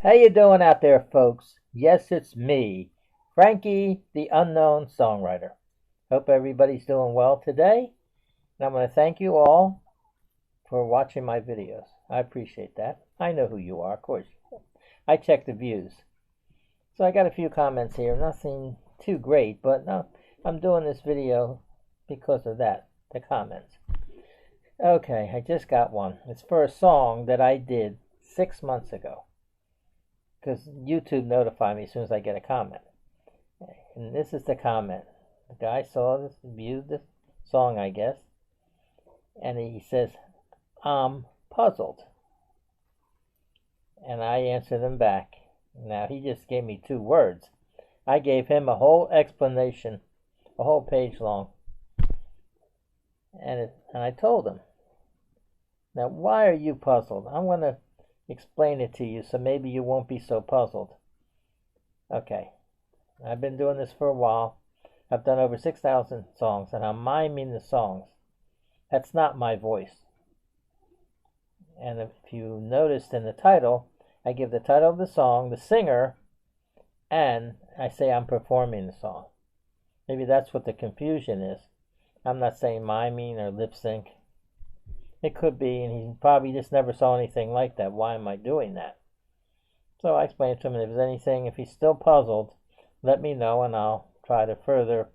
How you doing out there, folks? Yes, it's me, Frankie, the unknown songwriter. Hope everybody's doing well today. And I want to thank you all for watching my videos. I appreciate that. I know who you are, of course. I check the views. So I got a few comments here. Nothing too great, but no, I'm doing this video because of that, the comments. Okay, I just got one. It's for a song that I did 6 months ago, because YouTube notified me as soon as I get a comment. And this is the comment. The guy saw this, viewed the song, I guess, and he says, "I'm puzzled." And I answered him back. Now, he just gave me 2 words. I gave him a whole explanation, a whole page long. And I told him, now, why are you puzzled? I'm going to explain it to you so maybe you won't be so puzzled. Okay, I've been doing this for a while. I've done over 6,000 songs, and I'm miming the songs. That's not my voice. And if you noticed in the title, I give the title of the song, the singer, and I say I'm performing the song. Maybe that's what the confusion is. I'm not saying miming or lip sync. It could be, and he probably just never saw anything like that. Why am I doing that? So I explained to him, and if there's anything, if he's still puzzled, let me know, and I'll try to further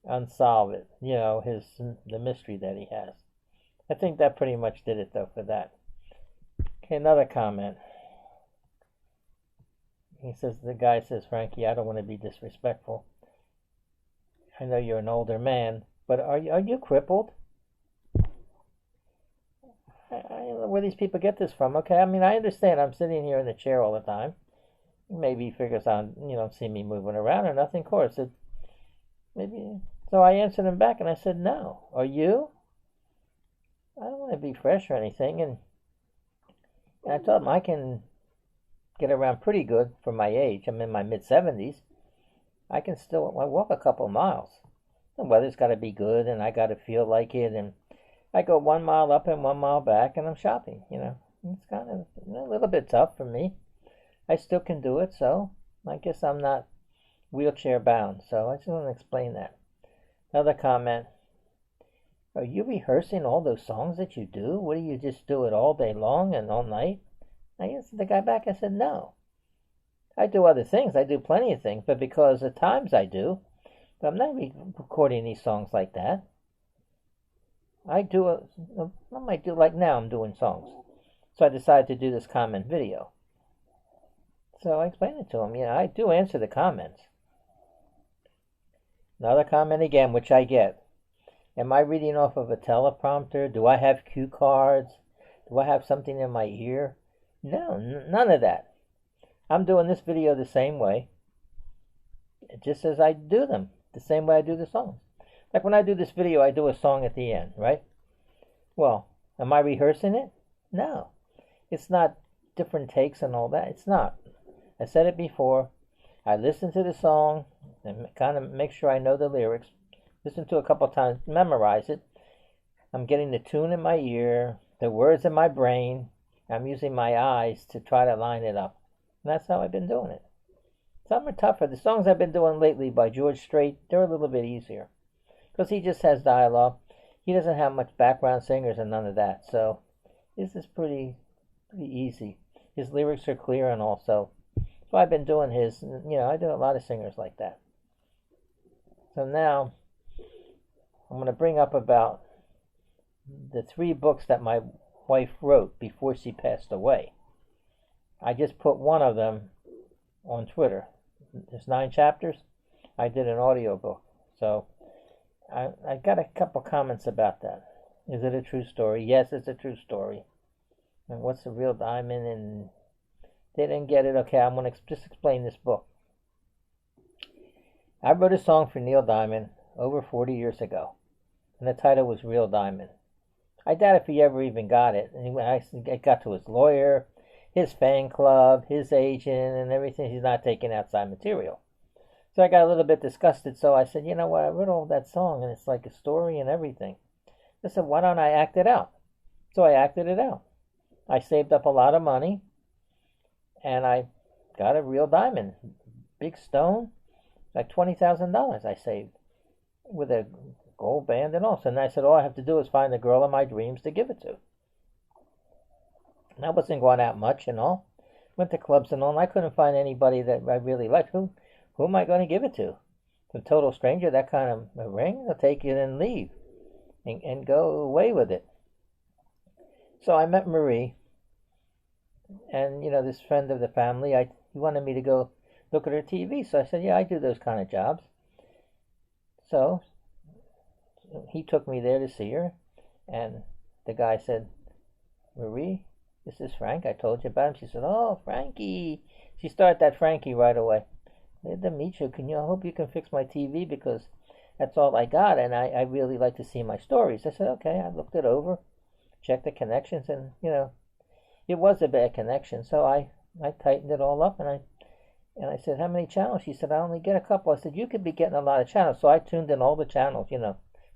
unsolve it. You know, the mystery that he has. I think that pretty much did it, though, for that. Okay, another comment. The guy says, "Frankie, I don't want to be disrespectful. I know you're an older man, but are you crippled?" I don't know where these people get this from. Okay, I mean, I understand I'm sitting here in the chair all the time. Maybe he figures you don't see me moving around or nothing. Of course, maybe. So I answered him back, and I said, "No. Are you? I don't want to be fresh or anything." And I told him I can get around pretty good for my age. I'm in my mid-70s. I can still walk a couple of miles. The weather's got to be good, and I got to feel like it, and I go 1 mile up and 1 mile back, and I'm shopping, It's kind of a little bit tough for me. I still can do it, so I guess I'm not wheelchair bound. So I just want to explain that. Another comment. Are you rehearsing all those songs that you do? What do you just do it all day long and all night? I answered the guy back. I said, no. I do other things. I do plenty of things, but because at times I do. But I'm not recording these songs like that. I might do like now I'm doing songs. So I decided to do this comment video. So I explained it to him. I do answer the comments. Another comment again, which I get. Am I reading off of a teleprompter? Do I have cue cards? Do I have something in my ear? No, none of that. I'm doing this video the same way. Just as I do them. The same way I do the songs. Like when I do this video, I do a song at the end, right? Well, am I rehearsing it? No. It's not different takes and all that. It's not. I said it before. I listen to the song and kind of make sure I know the lyrics. Listen to it a couple of times, memorize it. I'm getting the tune in my ear, the words in my brain. I'm using my eyes to try to line it up. And that's how I've been doing it. Some are tougher. The songs I've been doing lately by George Strait, they're a little bit easier. Because he just has dialogue. He doesn't have much background singers and none of that. So this is pretty easy. His lyrics are clear and also. So I've been doing his, I do a lot of singers like that. So now I'm going to bring up about the 3 books that my wife wrote before she passed away. I just put one of them on Twitter. There's 9 chapters. I did an audio book. So I got a couple comments about that. Is it a true story? Yes, it's a true story. And what's the real diamond? And they didn't get it. Okay, I'm going to just explain this book. I wrote a song for Neil Diamond over 40 years ago. And the title was Real Diamond. I doubt if he ever even got it. And when I got to his lawyer, his fan club, his agent, and everything, he's not taking outside material. So I got a little bit disgusted, so I said, you know what, I wrote all that song, and it's like a story and everything. I said, why don't I act it out? So I acted it out. I saved up a lot of money, and I got a real diamond, big stone, like $20,000 I saved with a gold band and all. So then I said, all I have to do is find the girl of my dreams to give it to. And I wasn't going out much and all. Went to clubs and all, and I couldn't find anybody that I really liked. Who am I going to give it to? A total stranger, that kind of a ring? They'll take it and leave and go away with it. So I met Marie, and this friend of the family, he wanted me to go look at her TV. So I said, yeah, I do those kind of jobs. So he took me there to see her, and the guy said, Marie, this is Frank. I told you about him. She said, oh, Frankie. She started that Frankie right away. Glad to meet you. I hope you can fix my TV because that's all I got, and I really like to see my stories. I said, okay. I looked it over, checked the connections, and, it was a bad connection. So I tightened it all up, and I said, how many channels? She said, I only get a couple. I said, you could be getting a lot of channels. So I tuned in all the channels,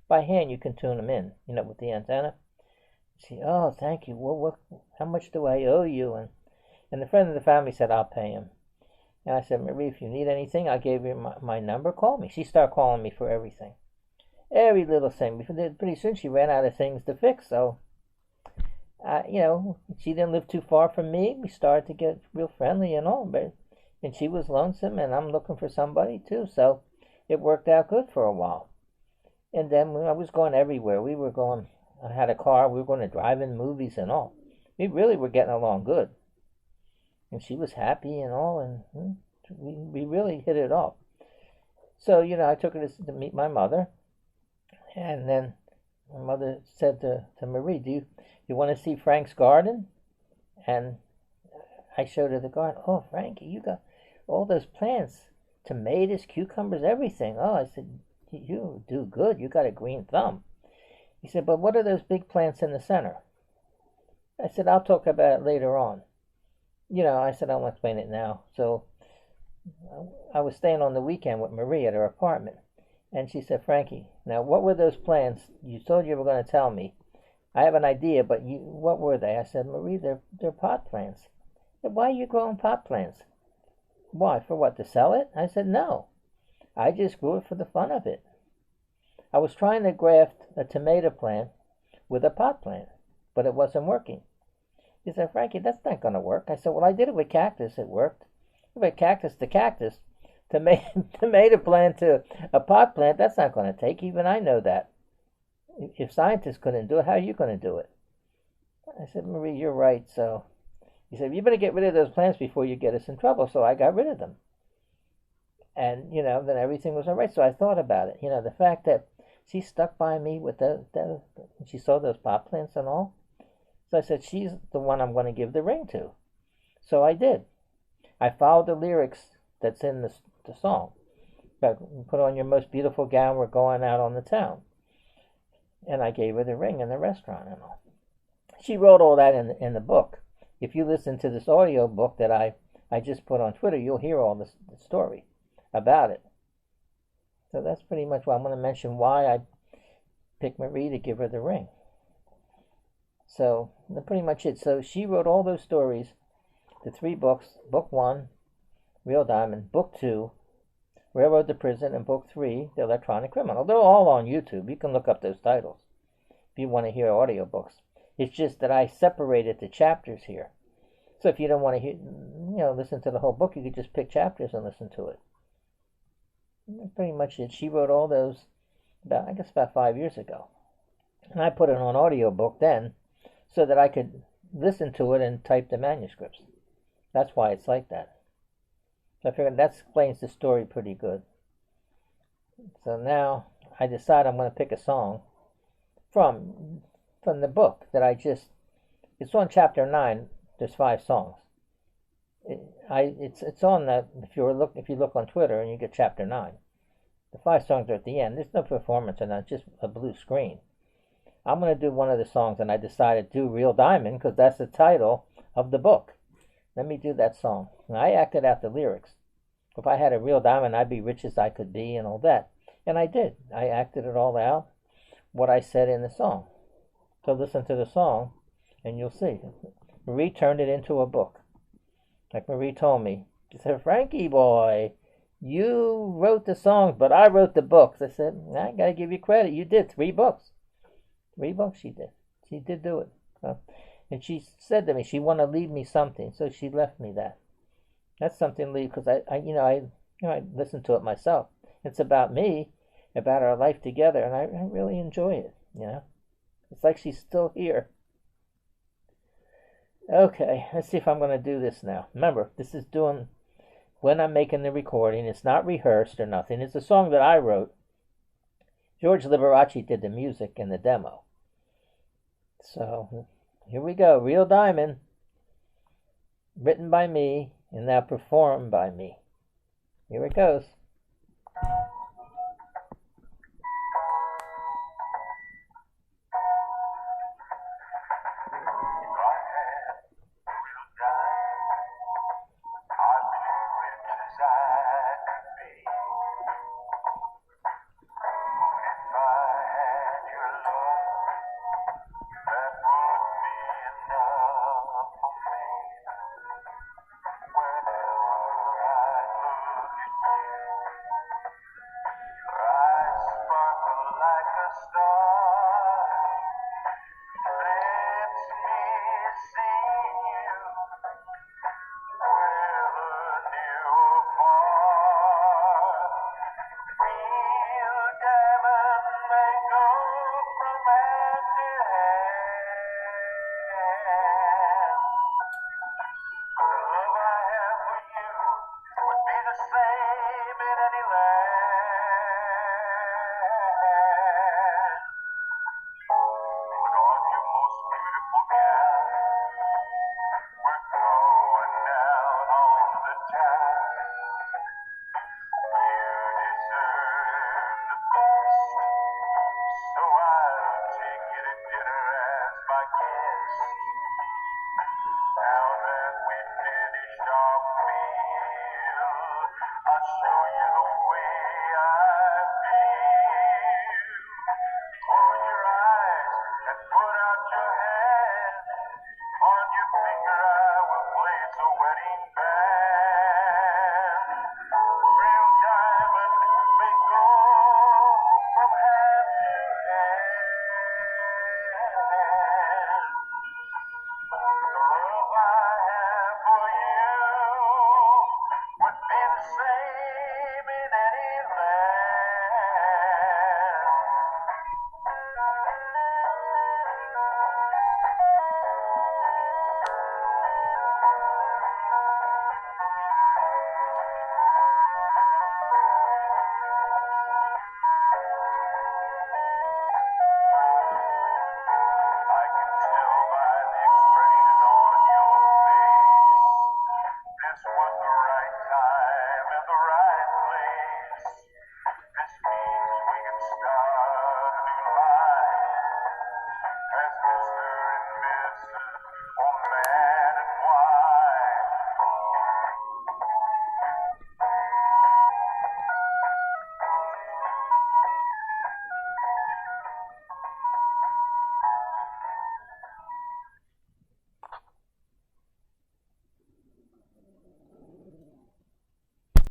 By hand, you can tune them in, with the antenna. She, oh, thank you. Well, how much do I owe you? And the friend of the family said, I'll pay him. And I said, Marie, if you need anything, I'll give you my number. Call me. She started calling me for everything. Every little thing. Pretty soon she ran out of things to fix. So, she didn't live too far from me. We started to get real friendly and all. And she was lonesome, and I'm looking for somebody too. So it worked out good for a while. And then I was going everywhere. I had a car. We were going to drive in movies and all. We really were getting along good. And she was happy and all, and we really hit it off. So, I took her to meet my mother. And then my mother said to Marie, do you want to see Frank's garden? And I showed her the garden. Oh, Frankie, you got all those plants, tomatoes, cucumbers, everything. Oh, I said, you do good. You got a green thumb. He said, but what are those big plants in the center? I said, I'll talk about it later on. I said, I won't explain it now. So I was staying on the weekend with Marie at her apartment. And she said, Frankie, now what were those plants? You told you were going to tell me. I have an idea, but what were they? I said, Marie, they're pot plants. She said, why are you growing pot plants? Why, for what, to sell it? I said, no. I just grew it for the fun of it. I was trying to graft a tomato plant with a pot plant, but it wasn't working. He said, Frankie, that's not going to work. I said, well, I did it with cactus. It worked. With cactus to cactus, tomato plant to a pot plant, that's not going to take. Even I know that. If scientists couldn't do it, how are you going to do it? I said, Marie, you're right. So he said, you better get rid of those plants before you get us in trouble. So I got rid of them. And, then everything was all right. So I thought about it. The fact that she stuck by me with she saw those pot plants and all. So I said, she's the one I'm going to give the ring to. So I did. I followed the lyrics that's in the song. Put on your most beautiful gown, we're going out on the town. And I gave her the ring in the restaurant and all. She wrote all that in the book. If you listen to this audio book that I just put on Twitter, you'll hear all the story about it. So that's pretty much why I'm going to mention why I picked Marie to give her the ring. So that's pretty much it. So she wrote all those stories, the 3 books. Book 1, Real Diamond. Book 2, Railroad to Prison. And Book 3, The Electronic Criminal. They're all on YouTube. You can look up those titles if you want to hear audiobooks. It's just that I separated the chapters here. So if you don't want to hear, listen to the whole book, you could just pick chapters and listen to it. That's pretty much it. She wrote all those about 5 years ago. And I put it on audiobook then so that I could listen to it and type the manuscripts. That's why it's like that. So I figured that explains the story pretty good. So now I decide I'm going to pick a song from the book that it's on chapter 9. There's 5 songs. It's on that if you look on Twitter and you get chapter 9. The 5 songs are at the end. There's no performance in that, it's just a blue screen. I'm going to do one of the songs, and I decided to do Real Diamond because that's the title of the book. Let me do that song. And I acted out the lyrics. If I had a real diamond, I'd be rich as I could be and all that. And I did. I acted it all out, what I said in the song. So listen to the song, and you'll see. Marie turned it into a book. Like Marie told me. She said, Frankie boy, you wrote the songs, but I wrote the books. I said, I gotta give you credit. You did 3 books. 3 books she did. She did do it. So, and she said to me she wanted to leave me something, so she left me that. That's something to leave because I listened to it myself. It's about me, about our life together, and I really enjoy it. It's like she's still here. Okay, let's see if I'm going to do this now. Remember, this is doing when I'm making the recording. It's not rehearsed or nothing. It's a song that I wrote. George Liberace did the music and the demo. So here we go. Real Diamond, written by me and now performed by me. Here it goes.